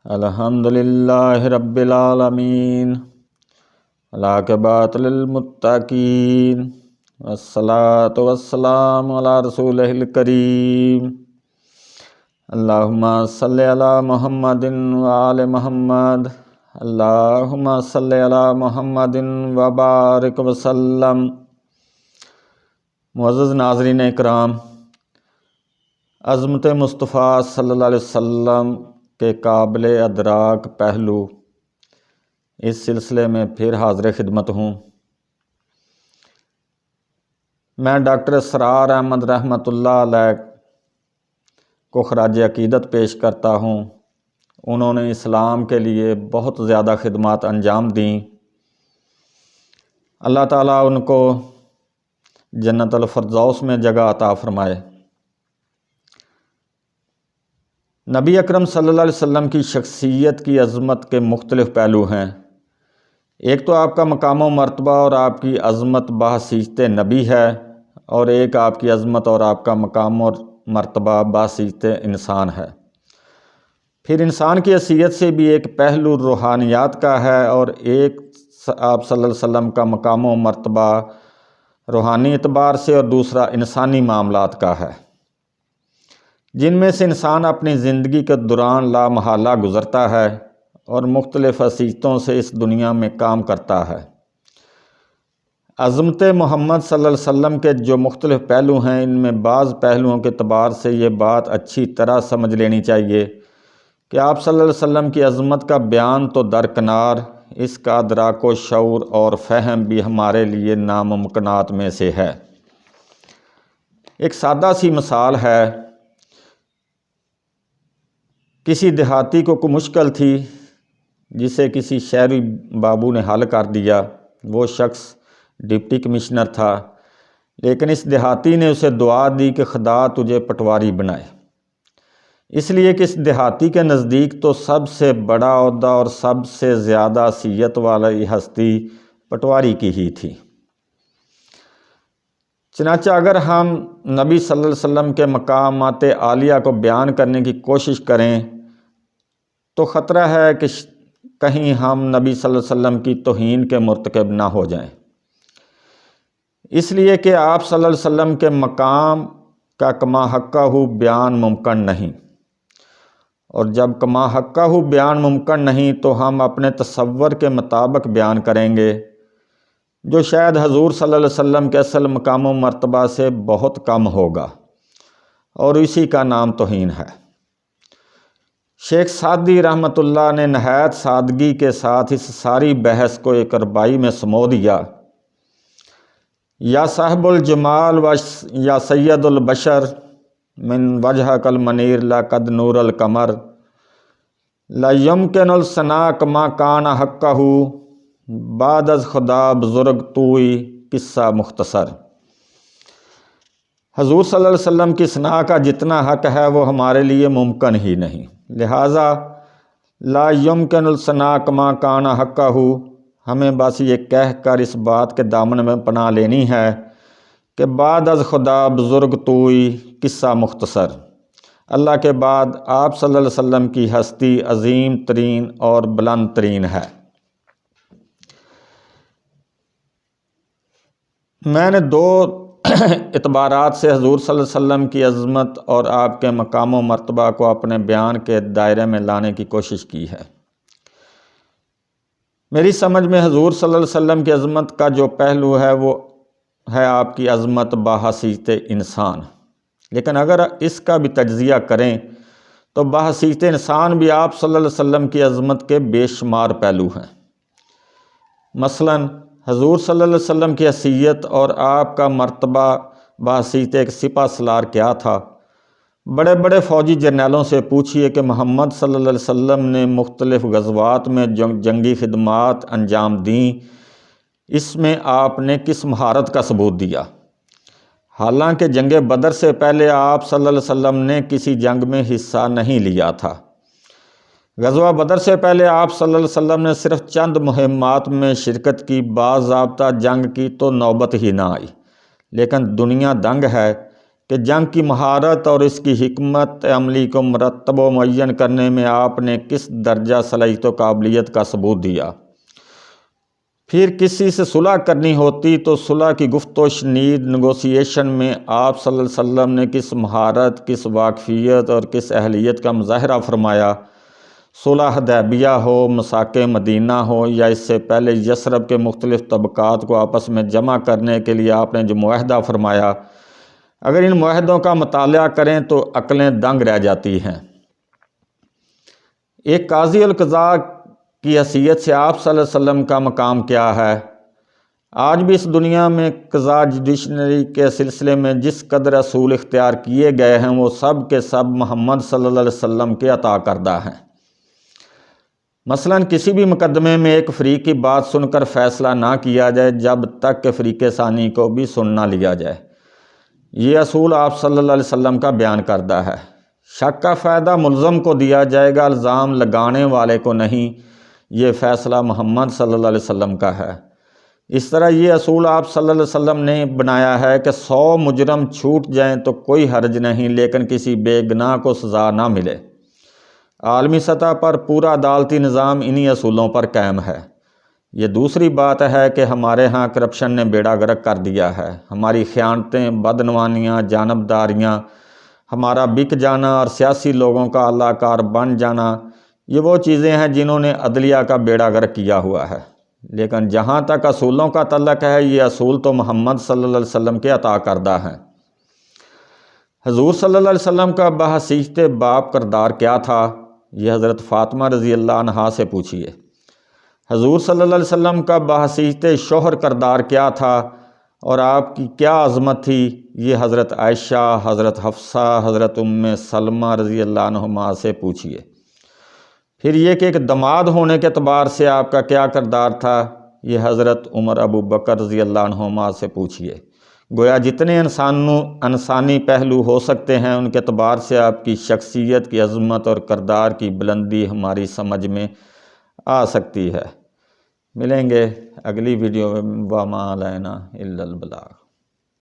الحمدللہ رب العالمین، العاقبۃ للمتقین، والصلاة والسلام علی رسولہ الکریم۔ اللہم صلی علی محمد وآل محمد، اللہم صلی علی محمد وبارک وسلم۔ معزز ناظرین اکرام، عظمت مصطفیٰ صلی اللہ علیہ وسلم کے قابل ادراک پہلو، اس سلسلے میں پھر حاضر خدمت ہوں۔ میں ڈاکٹر اسرار احمد رحمۃ اللہ علیہ کو خراج عقیدت پیش کرتا ہوں۔ انہوں نے اسلام کے لیے بہت زیادہ خدمات انجام دیں۔ اللہ تعالیٰ ان کو جنت الفردوس میں جگہ عطا فرمائے۔ نبی اکرم صلی اللہ علیہ وسلم کی شخصیت کی عظمت کے مختلف پہلو ہیں۔ ایک تو آپ کا مقام و مرتبہ اور آپ کی عظمت بحیثیت نبی ہے، اور ایک آپ کی عظمت اور آپ کا مقام اور مرتبہ بحیثیت انسان ہے۔ پھر انسان کی حیثیت سے بھی ایک پہلو روحانیات کا ہے، اور ایک آپ صلی اللہ علیہ وسلم کا مقام و مرتبہ روحانی اعتبار سے، اور دوسرا انسانی معاملات کا ہے، جن میں سے انسان اپنی زندگی کے دوران لا محالہ گزرتا ہے اور مختلف حیثیتوں سے اس دنیا میں کام کرتا ہے۔ عظمت محمد صلی اللہ علیہ وسلم کے جو مختلف پہلو ہیں، ان میں بعض پہلوؤں کے اعتبار سے یہ بات اچھی طرح سمجھ لینی چاہیے کہ آپ صلی اللہ علیہ وسلم کی عظمت کا بیان تو درکنار، اس کا ادراک و شعور اور فہم بھی ہمارے لیے ناممکنات میں سے ہے۔ ایک سادہ سی مثال ہے، کسی دیہاتی کو کوئی مشکل تھی جسے کسی شہری بابو نے حل کر دیا۔ وہ شخص ڈپٹی کمشنر تھا، لیکن اس دیہاتی نے اسے دعا دی کہ خدا تجھے پٹواری بنائے، اس لیے کہ اس دیہاتی کے نزدیک تو سب سے بڑا عہدہ اور سب سے زیادہ حیثیت والی ہستی پٹواری کی ہی تھی۔ چنانچہ اگر ہم نبی صلی اللہ علیہ وسلم کے مقامات عالیہ کو بیان کرنے کی کوشش کریں تو خطرہ ہے کہ کہیں ہم نبی صلی اللہ علیہ وسلم کی توہین کے مرتکب نہ ہو جائیں، اس لیے کہ آپ صلی اللہ علیہ وسلم کے مقام کا کما حقہ بیان ممکن نہیں، اور جب کما حقہ بیان ممکن نہیں تو ہم اپنے تصور کے مطابق بیان کریں گے، جو شاید حضور صلی اللہ علیہ وسلم کے اصل مقام و مرتبہ سے بہت کم ہوگا، اور اسی کا نام توہین ہے۔ شیخ سعدی رحمۃ اللہ نے نہایت سادگی کے ساتھ اس ساری بحث کو ایک رباعی میں سمو دیا۔ یا صاحب الجمال و یا سید البشر، من وجہک المنیر لقد نور القمر، لا یمکن الثناء کما کان حقہ، بعد از خدا بزرگ توئی قصہ مختصر۔ حضور صلی اللہ علیہ وسلم کی ثنا کا جتنا حق ہے وہ ہمارے لیے ممکن ہی نہیں، لہٰذا لا یمکن الثناء کما کان حقہ، ہمیں بس یہ کہہ کر اس بات کے دامن میں پناہ لینی ہے کہ بعد از خدا بزرگ توئی قصہ مختصر، اللہ کے بعد آپ صلی اللہ علیہ وسلم کی ہستی عظیم ترین اور بلند ترین ہے۔ میں نے دو اعتبارات سے حضور صلی اللہ علیہ وسلم کی عظمت اور آپ کے مقام و مرتبہ کو اپنے بیان کے دائرے میں لانے کی کوشش کی ہے۔ میری سمجھ میں حضور صلی اللہ علیہ وسلم کی عظمت کا جو پہلو ہے وہ ہے آپ کی عظمت بحیثیت انسان، لیکن اگر اس کا بھی تجزیہ کریں تو بحیثیت انسان بھی آپ صلی اللہ علیہ وسلم کی عظمت کے بے شمار پہلو ہیں۔ مثلاً حضور صلی اللہ علیہ وسلم کی حیثیت اور آپ کا مرتبہ بحیثیت ایک سپہ سالار کیا تھا؟ بڑے بڑے فوجی جرنیلوں سے پوچھئے کہ محمد صلی اللہ علیہ وسلم نے مختلف غزوات میں جنگی خدمات انجام دیں، اس میں آپ نے کس مہارت کا ثبوت دیا؟ حالانکہ جنگ بدر سے پہلے آپ صلی اللہ علیہ وسلم نے کسی جنگ میں حصہ نہیں لیا تھا۔ غزوہ بدر سے پہلے آپ صلی اللہ علیہ وسلم نے صرف چند مہمات میں شرکت کی، باضابطہ جنگ کی تو نوبت ہی نہ آئی، لیکن دنیا دنگ ہے کہ جنگ کی مہارت اور اس کی حکمت عملی کو مرتب و معین کرنے میں آپ نے کس درجہ صلاحیت و قابلیت کا ثبوت دیا۔ پھر کسی سے صلح کرنی ہوتی تو صلح کی گفت و شنید نیگوسیشن میں آپ صلی اللہ علیہ وسلم نے کس مہارت، کس واقفیت اور کس اہلیت کا مظاہرہ فرمایا۔ صلح حدیبیہ ہو، مساق مدینہ ہو، یا اس سے پہلے یثرب کے مختلف طبقات کو آپس میں جمع کرنے کے لیے آپ نے جو معاہدہ فرمایا، اگر ان معاہدوں کا مطالعہ کریں تو عقلیں دنگ رہ جاتی ہیں۔ ایک قاضی القضاء کی حیثیت سے آپ صلی اللہ علیہ وسلم کا مقام کیا ہے؟ آج بھی اس دنیا میں قضاء جوڈیشنری کے سلسلے میں جس قدر اصول اختیار کیے گئے ہیں وہ سب کے سب محمد صلی اللہ علیہ وسلم کے عطا کردہ ہیں۔ مثلاً کسی بھی مقدمے میں ایک فریق کی بات سن کر فیصلہ نہ کیا جائے جب تک کہ فریق ثانی کو بھی سن نہ لیا جائے۔ یہ اصول آپ صلی اللہ علیہ وسلم کا بیان کردہ ہے۔ شک کا فائدہ ملزم کو دیا جائے گا، الزام لگانے والے کو نہیں۔ یہ فیصلہ محمد صلی اللہ علیہ وسلم کا ہے۔ اس طرح یہ اصول آپ صلی اللہ علیہ وسلم نے بنایا ہے کہ 100 مجرم چھوٹ جائیں تو کوئی حرج نہیں، لیکن کسی بے گناہ کو سزا نہ ملے۔ عالمی سطح پر پورا عدالتی نظام انہی اصولوں پر قائم ہے۔ یہ دوسری بات ہے کہ ہمارے ہاں کرپشن نے بیڑا غرق کر دیا ہے۔ ہماری خیانتیں، بدعنوانیاں، جانبداریاں، ہمارا بک جانا اور سیاسی لوگوں کا اللہ کار بن جانا، یہ وہ چیزیں ہیں جنہوں نے عدلیہ کا بیڑا غرق کیا ہوا ہے۔ لیکن جہاں تک اصولوں کا تعلق ہے، یہ اصول تو محمد صلی اللہ علیہ وسلم کے عطا کردہ ہیں۔ حضور صلی اللہ علیہ وسلم کا بحیثیت باپ کردار کیا تھا؟ یہ حضرت فاطمہ رضی اللہ عنہا سے پوچھیے۔ حضور صلی اللہ علیہ وسلم کا بحیثیت شوہر کردار کیا تھا اور آپ کی کیا عظمت تھی؟ یہ حضرت عائشہ، حضرت حفصہ، حضرت ام سلمہ رضی اللہ عنہما سے پوچھیے۔ پھر یہ کہ ایک داماد ہونے کے اعتبار سے آپ کا کیا کردار تھا؟ یہ حضرت عمر ابو بکر رضی اللہ عنہما سے پوچھیے۔ گویا جتنے انسانی پہلو ہو سکتے ہیں ان کے اعتبار سے آپ کی شخصیت کی عظمت اور کردار کی بلندی ہماری سمجھ میں آ سکتی ہے۔ ملیں گے اگلی ویڈیو میں، وما علینا الا البلاغ۔